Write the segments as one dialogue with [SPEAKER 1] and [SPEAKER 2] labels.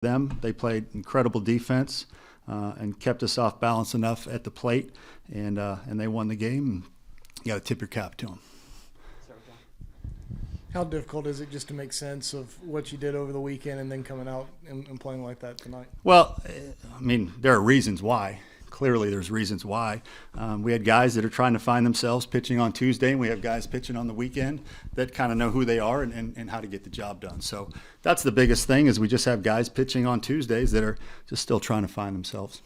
[SPEAKER 1] them. They played incredible defense and kept us off balance enough at the plate, and they won the game. You got to tip your cap to them.
[SPEAKER 2] How difficult is it just to make sense of what you did over the weekend and then coming out and playing like that tonight?
[SPEAKER 1] Well, I mean, there are reasons why. Clearly, there's reasons why. We had guys that are trying to find themselves pitching on Tuesday, and we have guys pitching on the weekend that kind of know who they are and how to get the job done. So that's the biggest thing is we just have guys pitching on Tuesdays that are just still trying to find themselves.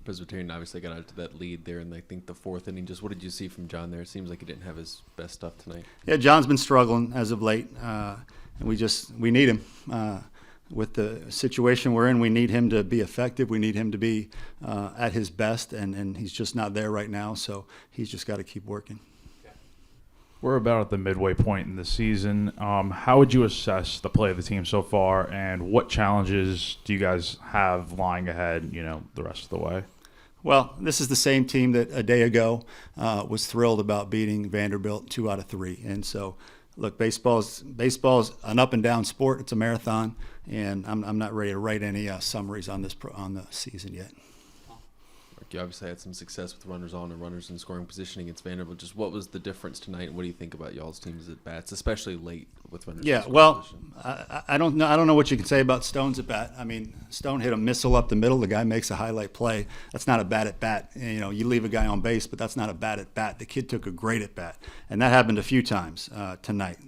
[SPEAKER 3] Presbyterian obviously got out to that lead there in, I think, the fourth inning. Just what did you see from John there? It seems like he didn't have his best stuff tonight.
[SPEAKER 1] Yeah, John's been struggling as of late, and we need him. With the situation we're in, we need him to be effective. We need him to be at his best, and he's just not there right now, so he's just got to keep working.
[SPEAKER 4] We're about at the midway point in the season. How would you assess the play of the team so far, and what challenges do you guys have lying ahead, the rest of the way?
[SPEAKER 1] Well, this is the same team that a day ago was thrilled about beating Vanderbilt 2 out of 3. And so, look, baseball's an up and down sport. It's a marathon, and I'm not ready to write any summaries on the season yet.
[SPEAKER 3] You obviously had some success with runners on and runners in scoring position against Vanderbilt. Just what was the difference tonight, and what do you think about y'all's teams at bats, especially late with runners in scoring position?
[SPEAKER 1] I don't know what you can say about Stone's at bat. I mean, Stone hit a missile up the middle. The guy makes a highlight play. That's not a bad at bat. You leave a guy on base, but that's not a bad at bat. The kid took a great at bat, and that happened a few times tonight.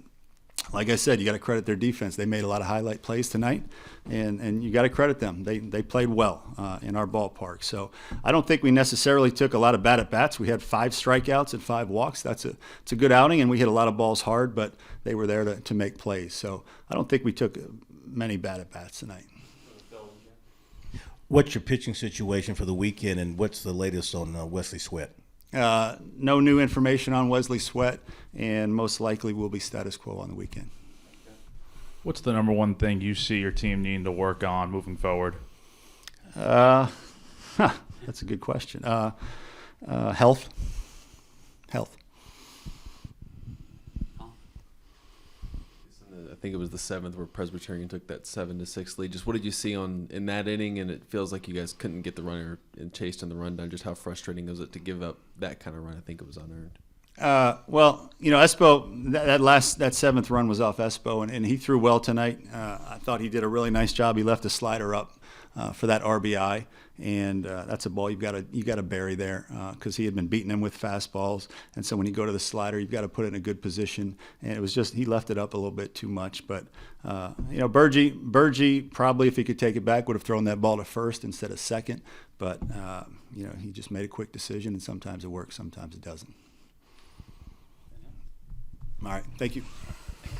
[SPEAKER 1] Like I said, you got to credit their defense. They made a lot of highlight plays tonight, and you got to credit them. They played well in our ballpark. So I don't think we necessarily took a lot of bad at bats. We had 5 strikeouts and 5 walks. It's a good outing, and we hit a lot of balls hard, but they were there to make plays. So I don't think we took many bad at bats tonight.
[SPEAKER 5] What's your pitching situation for the weekend, and what's the latest on Wesley Sweat?
[SPEAKER 1] No new information on Wesley Sweat, and most likely will be status quo on the weekend.
[SPEAKER 4] What's the number one thing you see your team needing to work on moving forward?
[SPEAKER 1] That's a good question. Health.
[SPEAKER 3] I think it was the 7th where Presbyterian took that 7-6 lead. Just what did you see in that inning? And it feels like you guys couldn't get the runner and chased in the rundown. Just how frustrating was it to give up that kind of run? I think it was unearned.
[SPEAKER 1] Well, Espo, that 7th run was off Espo, and he threw well tonight. I thought he did a really nice job. He left a slider up for that RBI, and that's a ball you've got to bury there because he had been beating him with fastballs, and so when you go to the slider, you've got to put it in a good position. And it was just he left it up a little bit too much. But Burgee probably, if he could take it back, would have thrown that ball to first instead of second. But he just made a quick decision, and sometimes it works, sometimes it doesn't. All right, thank you.